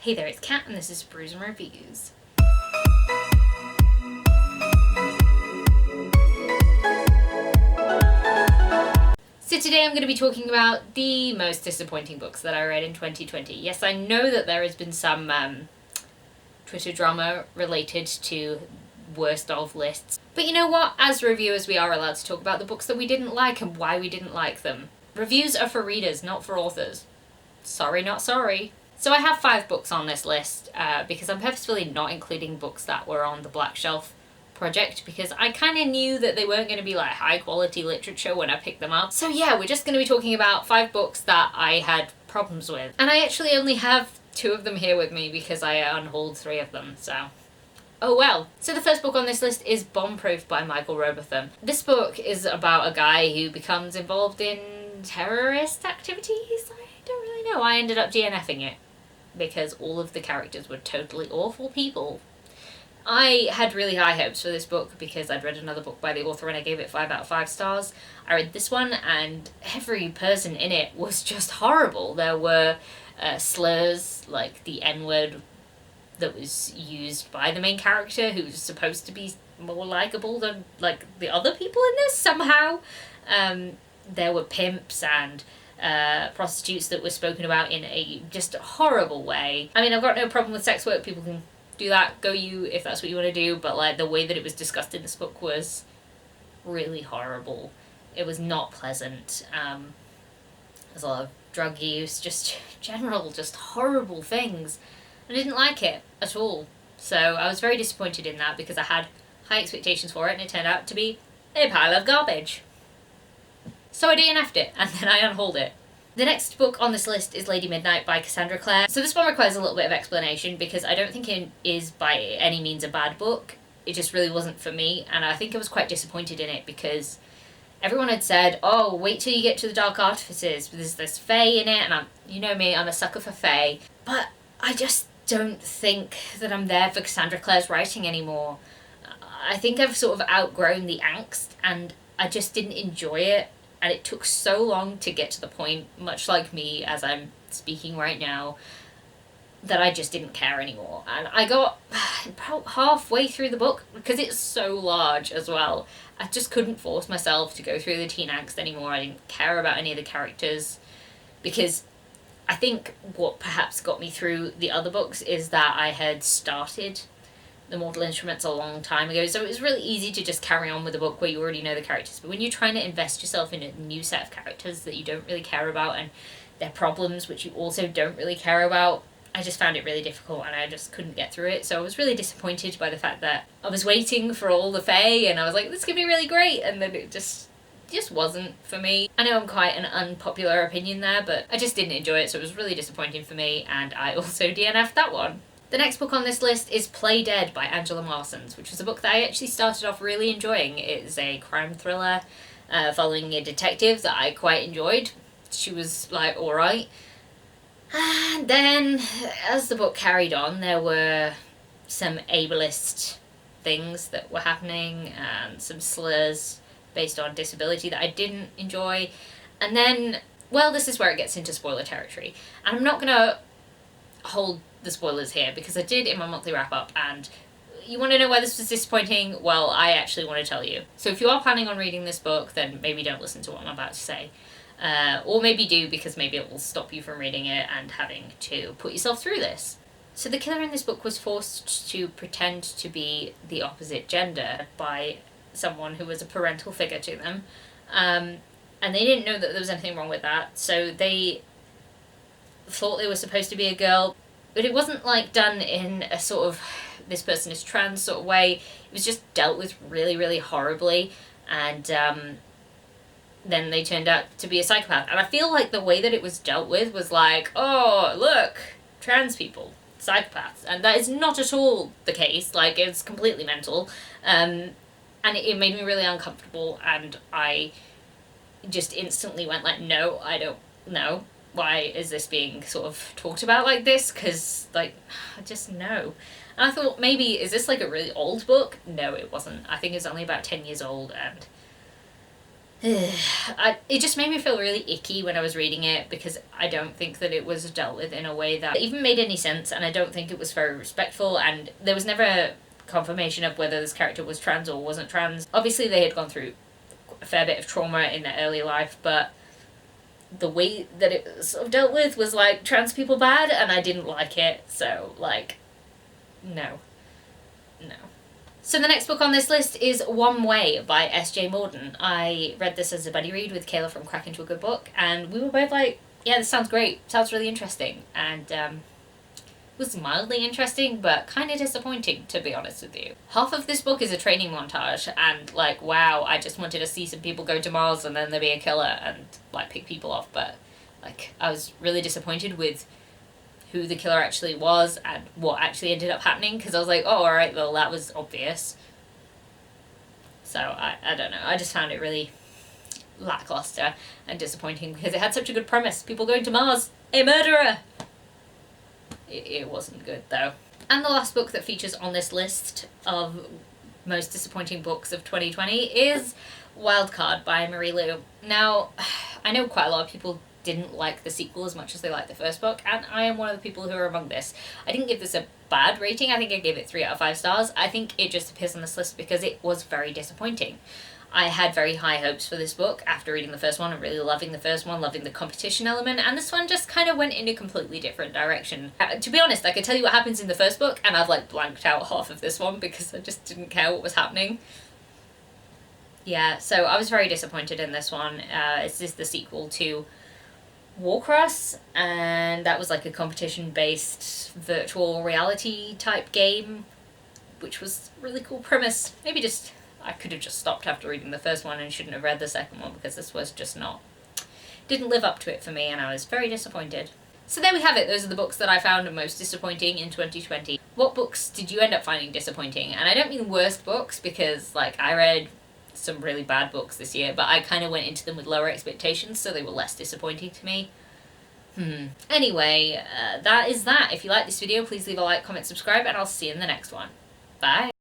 Hey there, it's Kat and this is Brews and Reviews. So today I'm going to be talking about the most disappointing books that I read in 2020. Yes, I know that there has been some Twitter drama related to worst of lists. But you know what? As reviewers, we are allowed to talk about the books that we didn't like and why we didn't like them. Reviews are for readers, not for authors. Sorry, not sorry. So I have 5 books on this list because I'm purposefully not including books that were on the Black Shelf project because I kind of knew that they weren't going to be like high quality literature when I picked them up. So yeah, we're just going to be talking about 5 books that I had problems with. And I actually only have 2 of them here with me because I unhauled 3 of them, so oh well. So the first book on this list is Bombproof by Michael Robotham. This book is about a guy who becomes involved in terrorist activities. I don't really know. I ended up DNFing it because all of the characters were totally awful people. I had really high hopes for this book because I'd read another book by the author and I gave it 5 out of 5 stars. I read this one and every person in it was just horrible. There were slurs like the N-word that was used by the main character, who's supposed to be more likable than like the other people in this somehow. There were pimps and prostitutes that were spoken about in a just horrible way. I mean, I've got no problem with sex work. People can do that. Go you if that's what you want to do. But like the way that it was discussed in this book was really horrible. It was not pleasant. There's a lot of drug use, just general, just horrible things. I didn't like it at all. So I was very disappointed in that because I had high expectations for it and it turned out to be a pile of garbage. So I DNF'd it and then I unhauled it. The next book on this list is Lady Midnight by Cassandra Clare. So this one requires a little bit of explanation because I don't think it is by any means a bad book. It just really wasn't for me, and I think I was quite disappointed in it because everyone had said, oh, wait till you get to the Dark Artifices, there's this fae in it, and you know me, I'm a sucker for fae. But I just don't think that I'm there for Cassandra Clare's writing anymore. I think I've sort of outgrown the angst, and I just didn't enjoy it. And it took so long to get to the point, much like me as I'm speaking right now, that I just didn't care anymore. And I got about halfway through the book, because it's so large as well, I just couldn't force myself to go through the teen angst anymore. I didn't care about any of the characters, because I think what perhaps got me through the other books is that I had started the Mortal Instruments a long time ago, so it was really easy to just carry on with a book where you already know the characters. But when you're trying to invest yourself in a new set of characters that you don't really care about and their problems which you also don't really care about, I just found it really difficult and I just couldn't get through it. So I was really disappointed by the fact that I was waiting for all the fae and I was like, this could be really great, and then it just wasn't for me. I know I'm quite an unpopular opinion there, but I just didn't enjoy it, so it was really disappointing for me, and I also DNF'd that one. The next book on this list is Play Dead by Angela Marsons, which was a book that I actually started off really enjoying. It is a crime thriller following a detective that I quite enjoyed. She was like alright. And then as the book carried on, there were some ableist things that were happening and some slurs based on disability that I didn't enjoy. And then, well, this is where it gets into spoiler territory. And I'm not going to hold the spoilers here because I did in my monthly wrap up, and you want to know why this was disappointing? Well, I actually want to tell you. So if you are planning on reading this book, then maybe don't listen to what I'm about to say. Or maybe do, because maybe it will stop you from reading it and having to put yourself through this. So the killer in this book was forced to pretend to be the opposite gender by someone who was a parental figure to them. And they didn't know that there was anything wrong with that, so they thought they were supposed to be a girl. But it wasn't like done in a sort of this person is trans sort of way. It was just dealt with really, really horribly. And then they turned out to be a psychopath. And I feel like the way that it was dealt with was like, oh, look, trans people, psychopaths. And that is not at all the case. Like, it's completely mental. And it made me really uncomfortable. And I just instantly went like, no, I don't know. Why is this being sort of talked about like this? Because, like, I just know. And I thought, maybe, is this like a really old book? No, it wasn't. I think it's only about 10 years old, and It just made me feel really icky when I was reading it, because I don't think that it was dealt with in a way that even made any sense, and I don't think it was very respectful, and there was never confirmation of whether this character was trans or wasn't trans. Obviously they had gone through a fair bit of trauma in their early life, but the way that it was sort of dealt with was like, trans people bad, and I didn't like it, so like, no. So the next book on this list is One Way by S.J. Morden. I read this as a buddy read with Kayla from Crack Into a Good Book, and we were both like, yeah, this sounds great, sounds really interesting, and it was mildly interesting, but kind of disappointing, to be honest with you. Half of this book is a training montage, and like, wow, I just wanted to see some people go to Mars and then there be a killer and like pick people off, but like, I was really disappointed with who the killer actually was and what actually ended up happening, because I was like, oh, alright, well, that was obvious. So, I don't know, I just found it really lackluster and disappointing, because it had such a good premise. People going to Mars, a murderer! It wasn't good, though. And the last book that features on this list of most disappointing books of 2020 is Wildcard by Marie Lu. Now, I know quite a lot of people didn't like the sequel as much as they liked the first book, and I am one of the people who are among this. I didn't give this a bad rating, I think I gave it 3 out of 5 stars. I think it just appears on this list because it was very disappointing. I had very high hopes for this book after reading the first one and really loving the first one, loving the competition element, and this one just kind of went in a completely different direction. To be honest, I could tell you what happens in the first book, and I've like blanked out half of this one because I just didn't care what was happening. Yeah, so I was very disappointed in this one. This is the sequel to Warcross, and that was like a competition-based virtual reality type game, which was a really cool premise. Maybe just, I could have just stopped after reading the first one and shouldn't have read the second one, because this was just not, didn't live up to it for me, and I was very disappointed. So there we have it, those are the books that I found most disappointing in 2020. What books did you end up finding disappointing? And I don't mean worst books, because like, I read some really bad books this year, but I kind of went into them with lower expectations, so they were less disappointing to me. Anyway, that is that. If you like this video, please leave a like, comment, subscribe, and I'll see you in the next one. Bye!